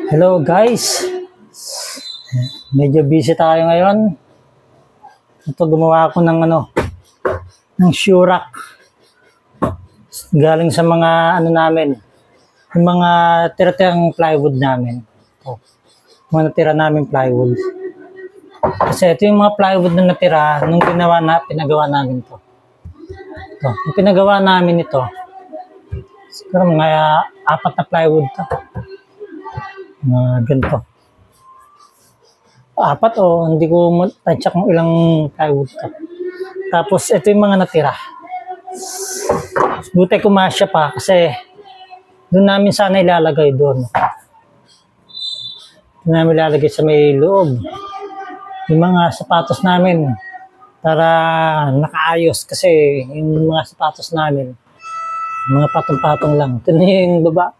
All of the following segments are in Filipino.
Hello guys, medyo busy tayo ngayon. Ito gumawa ako ng ng shoe rack. Galing sa mga namin, yung mga tira-tirang plywood namin. Ito, mga natira namin plywood. Kasi ito yung mga plywood na natira nung pinagawa namin to. Ito, yung pinagawa namin ito. Siguro mga 4 na plywood to. Ganito. 4 o hindi ko matantsa kung ilang plywood to. Tapos ito yung mga natira. Buti kumasya pa kasi doon namin sana ilalagay doon. Doon namin ilalagay sa may loob. Yung mga sapatos namin para nakaayos kasi yung mga sapatos namin mga patong-patong lang. Ito na yung baba.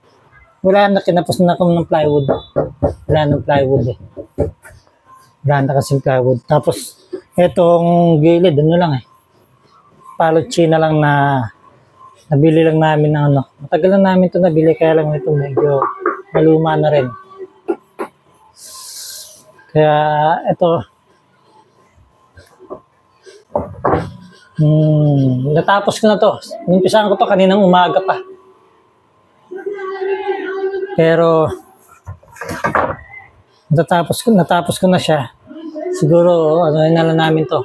Wala na, kinapos na ako ng plywood. Wala ng plywood eh. Wala na kasing plywood. Tapos, itong gilid, lang eh. Palutsi na lang na nabili lang namin ng Matagal na namin ito nabili, kaya lang ito medyo maluma na rin. Kaya, ito. Natapos ko na to. Nimpisahan ko to kaninang umaga pa. Pero natapos ko na siya. Siguro na lang namin to.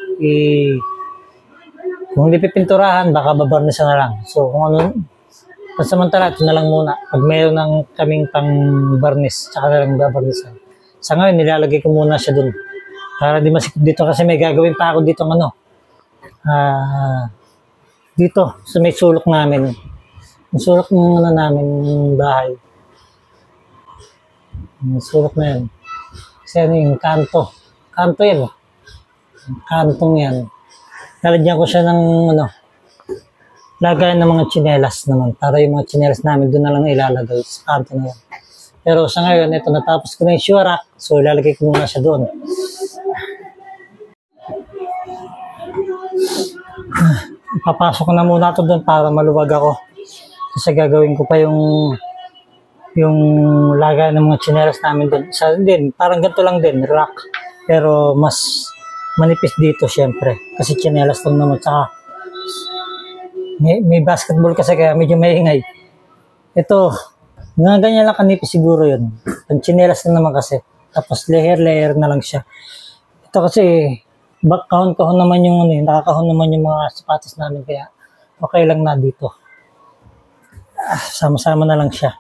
Kung hindi pipinturahan, baka babarnisan na lang. So kung pansamantala, ito na lang muna. Pag mayroon ng kaming pang barnis, tsaka na lang babarnisan. Sa ngayon, nilalagay ko muna siya dun. Para di masikip dito kasi may gagawin pa ako dito dito sa may sulok namin. Yung sulok ng namin bahay. Yung sulok na yan. Kasi yung kanto. Kanto yan. Kantong yan. Lalagyan ko siya ng lagayan ng mga tsinelas naman. Para yung mga tsinelas namin doon na lang ilalagay sa kanto na yan. Pero sa ngayon, ito natapos ko na yung shoe rack. So ilalagay ko muna siya doon. Papasok ko na muna ito doon para maluwag ako. Kasi gagawin ko pa yung lagay ng mga tsinelas namin doon. Isa din, parang ganito lang din, rack. Pero mas manipis dito syempre. Kasi tsinelas lang naman. Tsaka may basketball kasi kaya medyo maingay. Ito, nga ganyan lang kanipis siguro yun. Ang tsinelas lang naman kasi. Tapos layer na lang siya. Ito kasi kahon naman yung nakakahon naman yung mga sapatos namin kaya okay lang na dito. Sama-sama na lang siya.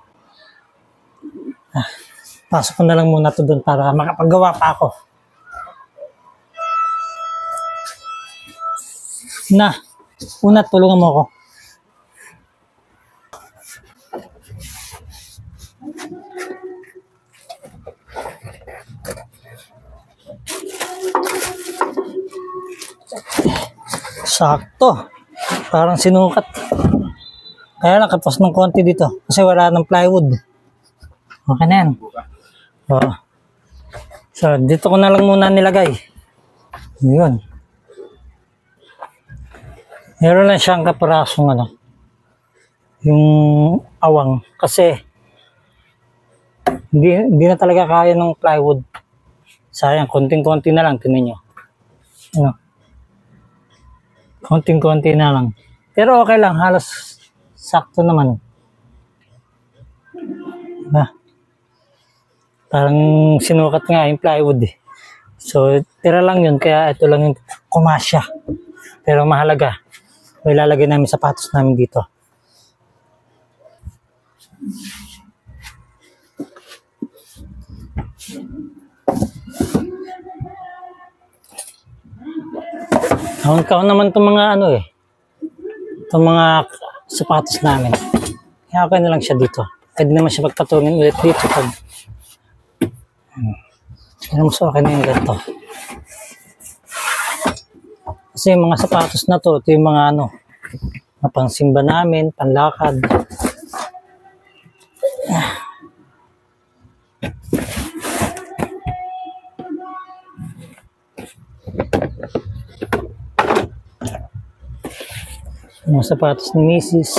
Pasok ko na lang muna ito doon para makapagawa pa ako. Una tulungan mo ako. Sakto. Parang sinukat. Kaya lang, kapos ng konti dito. Kasi wala ng plywood. Okay na yan. So, dito ko na lang muna nilagay. Yun. Meron lang siyang kaparasong yung awang. Kasi, hindi na talaga kaya ng plywood. Sayang, konting-konti na lang. Tingnan nyo. Konting-konti na lang. Pero okay lang, halos sakto naman. Parang sinukat nga yung plywood eh. So, tira lang yun, kaya ito lang yung kumasya. Pero mahalaga, may lalagay namin sapatos namin dito. Kahon-kahon naman itong mga itong mga sapatos namin. Kaya okay na lang siya dito. Pwede naman siya pagpatungin ulit dito pag mas okay na yung ganito. Kasi yung mga sapatos na to, ito yung mga na pangsimba namin, panlakad. Mga sapatos ni Mrs.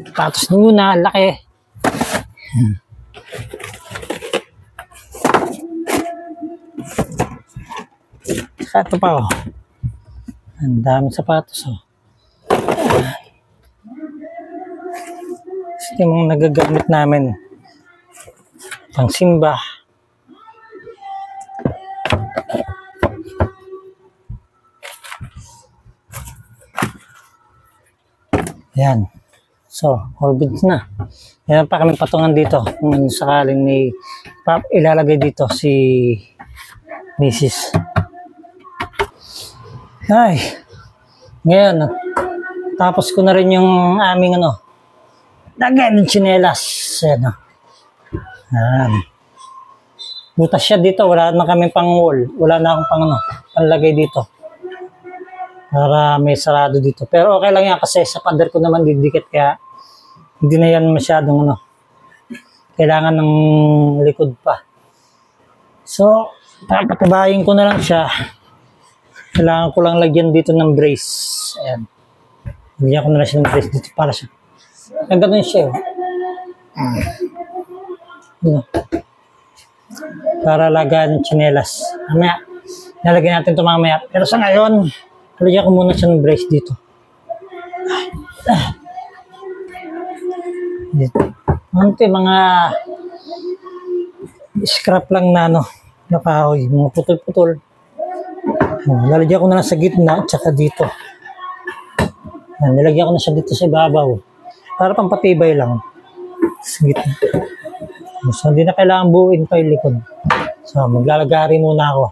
Sapatos ni Muna, laki. Saka ito pa oh. Ang daming sapatos oh. Ito yung mga nagagamit namin. Pang simba. Yan. So, all goods na. Yan pa kami patungan dito. Kung sakaling may ilalagay dito si Mrs. Ay. Ngayon, tapos ko na rin yung aming lagyan ng tsinelas. Yan. Yan. Butas siya dito. Wala na kami pang wall. Wala na akong panlagay dito. Para may sarado dito. Pero okay lang yan kasi sa pader ko naman didikit kaya hindi na yan masyadong kailangan ng likod pa. So, papatabayin ko na lang siya. Kailangan ko lang lagyan dito ng brace. Ayan. Lagyan ko na lang siya ng brace dito para siya. Ang ganun siya. Para lagaan ng tsinelas. Mamaya, nalagyan natin ito mamaya. Pero sa ngayon, lagyan ko muna siya ng brace dito. Ante mga scrap lang na kahoy, mga putol-putol. Lalagyan ko na lang sa gitna at saka dito. Nilagyan ko na siya dito sa ibabaw. Para pampatibay lang. Sa gitna. So, hindi na kailangan buuin pa yung likod. So, maglalagari muna ako.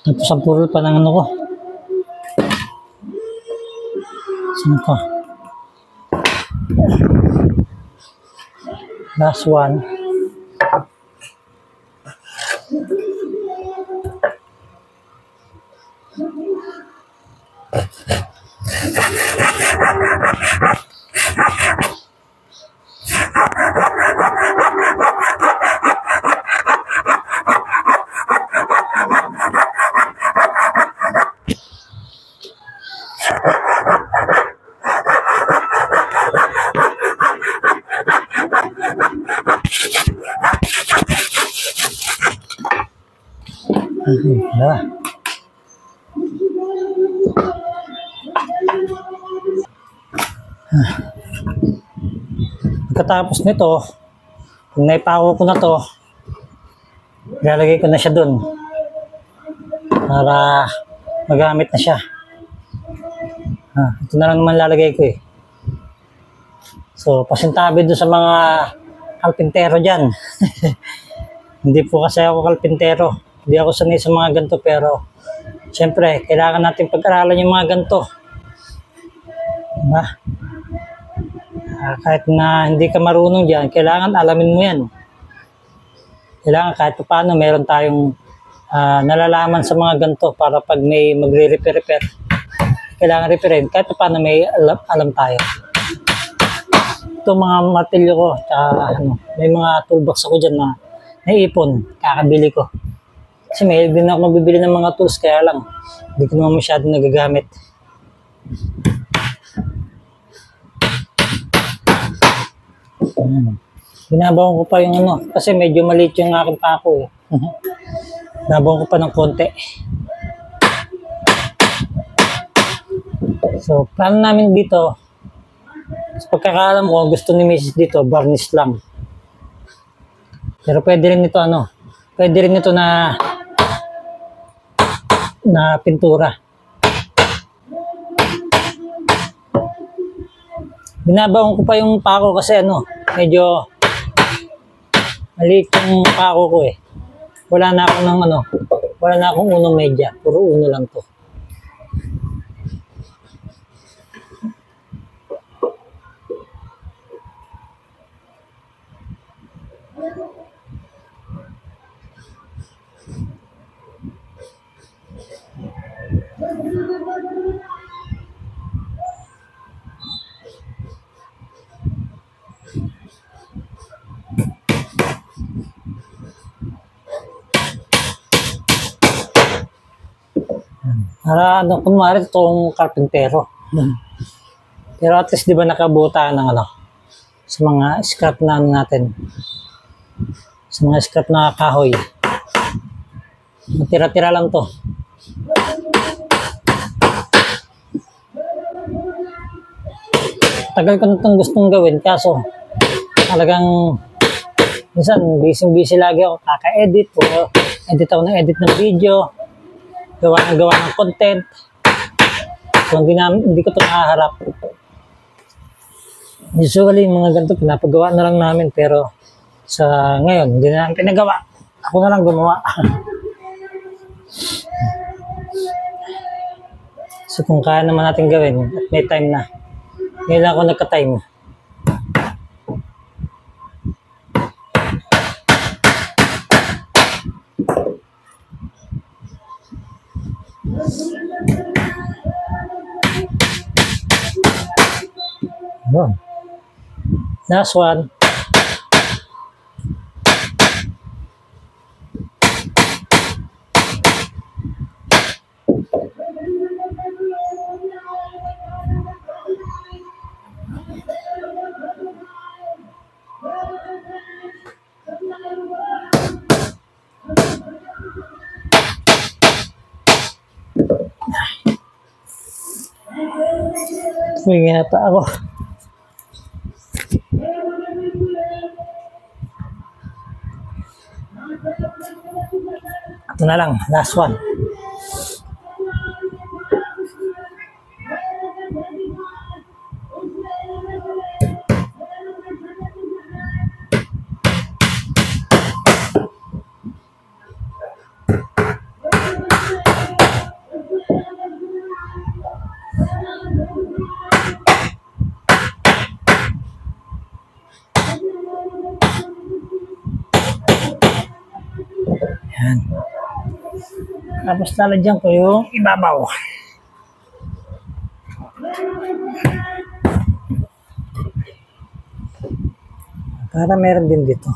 Tapos ang purol pa ng ko. Saan ko? Last one. Pagkatapos nito, kung naipako ko na to, ilalagay ko na siya dun para magamit na siya. Ito na lang naman lalagay ko eh. So, pasintabi doon sa mga kalpintero dyan. Hindi po kasi ako kalpintero. Hindi ako sanay sa mga ganito pero siyempre, kailangan natin pag-aralan yung mga ganito. Diba? Kahit na hindi ka marunong dyan, kailangan alamin mo yan. Kailangan kahit paano meron tayong nalalaman sa mga ganito para pag may magre-repair, kailangan reparin. Kahit paano may alam tayo. Ito mga martilyo ko, may mga toolbox ako dyan na naipon, kakabili ko. Kasi may din ako mabibili ng mga tools, kaya lang, hindi ko naman masyadong nagagamit. Binabawan ko pa yung kasi medyo maliit yung aking pako eh. Binabawan ko pa ng konti. So, plano namin dito, sa pagkakaalam ko, gusto ni Mrs. dito, varnish lang. Pero pwede rin ito pwede rin ito na pintura. Binabaon ko pa yung pako kasi medyo maliit yung pako ko eh. Wala na akong wala na akong unong medya, puro uno lang to. Para ano, kunwari itong karpintero. Pero at least di ba nakabuta ng ano, sa mga scrap na ano natin. Sa mga scrap na kahoy. Matira-tira lang to. Tagal ko na itong gustong gawin, kaso talagang minsan busy lagi ako kaka-edit o edit ako ng edit ng video, gawa ng content. So hindi ko ito nakaharap. Usually mga ganito pinapagawa na lang namin, pero sa ngayon hindi na namin pinagawa. Ako na lang gumawa. So kung kaya naman natin gawin at may time na, ngayon lang ako nagka-time. Yun. Last one. Humingi na pa ako. Ito na lang, last one. Yan. Tapos lalagyan ko yung ibabaw. Para meron din dito.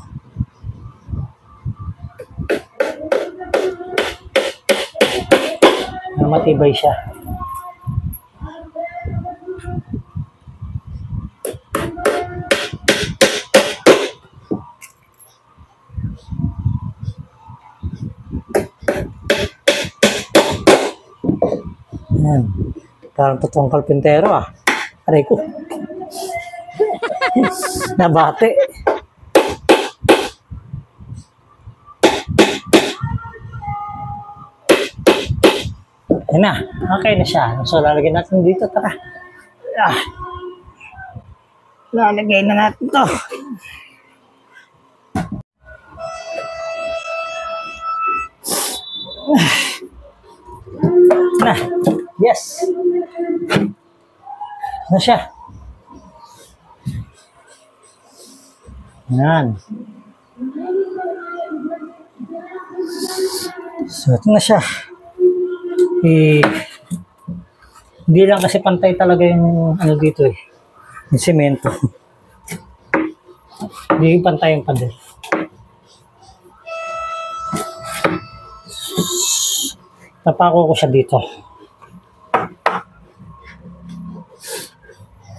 Na matibay siya. Yan. Parang totoong kalpintero ah. Aray ko. Nabate. Yan na. Okay na siya. So lalagyan natin dito. Tara. Lalagay na natin to. Na. Yes. Na siya. Yan. So, ito na siya. Hindi lang kasi pantay talaga yung ano dito eh. Yung semento. Hindi pantay yung pader. Tapako ko siya dito.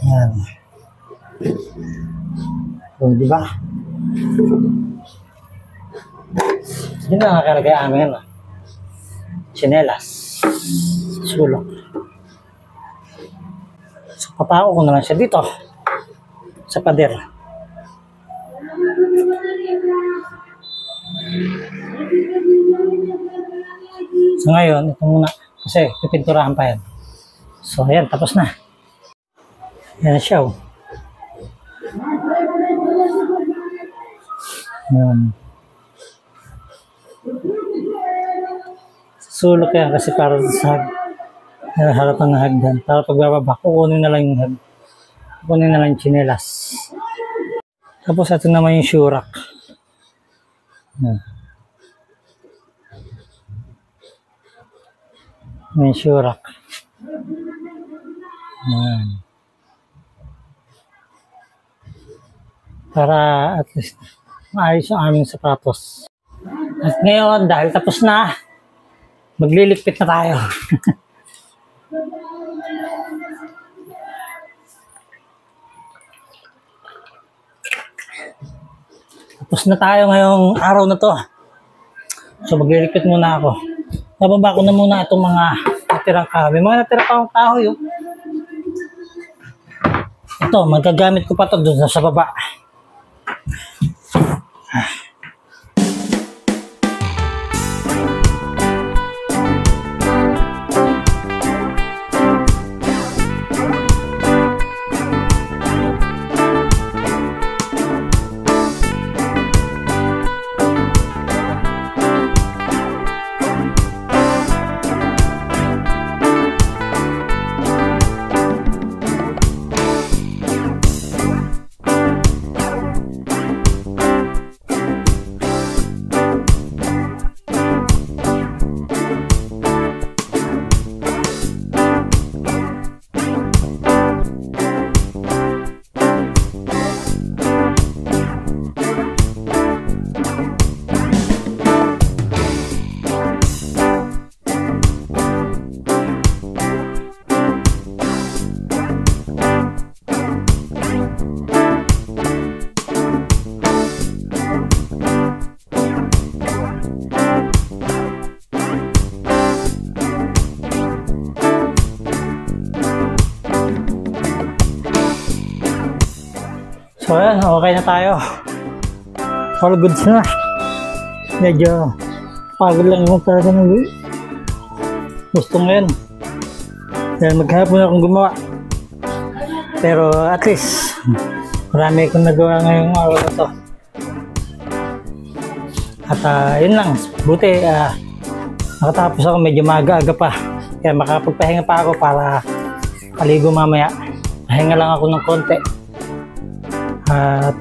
Yan. So, di ba? Yun na nakalagay amin. Chinelas. Sulok. So, papako ko na lang siya dito. Sa pader. So ngayon, ito muna. Kasi pipinturahan pa yan. So ayan, tapos na. Yan siya. Sulok yan kasi para sa harapan ng hagdan. Para pagbababa, kukunin na lang yung kukunin na lang yung chinelas. Tapos ito naman yung shurak. Yan. May shurak. Yan. Para at least maayos yung aming sapatos. At ngayon, dahil tapos na, magliligpit na tayo. Tapos na tayo ngayong araw na to. So mag-repeat muna ako. Bababa ko na muna itong mga natirang kahoy. May mga natirang pa akong kahoy. Oh. Ito, magagamit ko pa ito doon sa baba. So ayan, okay na tayo. All goods na. Medyo pagod lang yung talaga ng gusto ngayon. Dahil maghapon akong gumawa. Pero at least, marami akong nagawa ngayong araw na to. At yun lang, buti nakatapos ako medyo maaga-aga pa. Kaya makapagpahinga pa ako para kaligo mamaya. Pahinga lang ako ng konti. At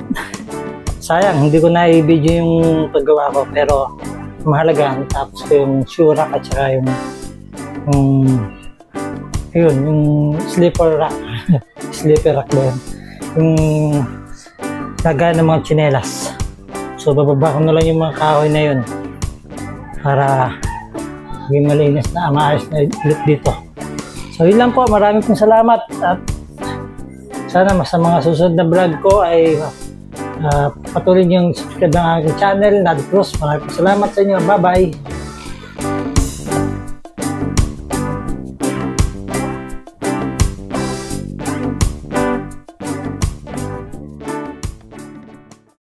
sayang, hindi ko na i-video yung paggawa ko, pero mahalaga, tapos ko yung shoe rack at saka yung sleeper rack. Sleeper rack ba yun? Yung lagay ng mga tsinelas. So bababa ko na lang yung mga kahoy na yun para maging malinis na, maayos na ulit dito. So yun lang po, maraming pong salamat at sana sa mga susunod na vlog ko ay patuloy niyong subscribe ng aking channel, Nad Cruz. Maraming salamat sa inyo. Bye-bye!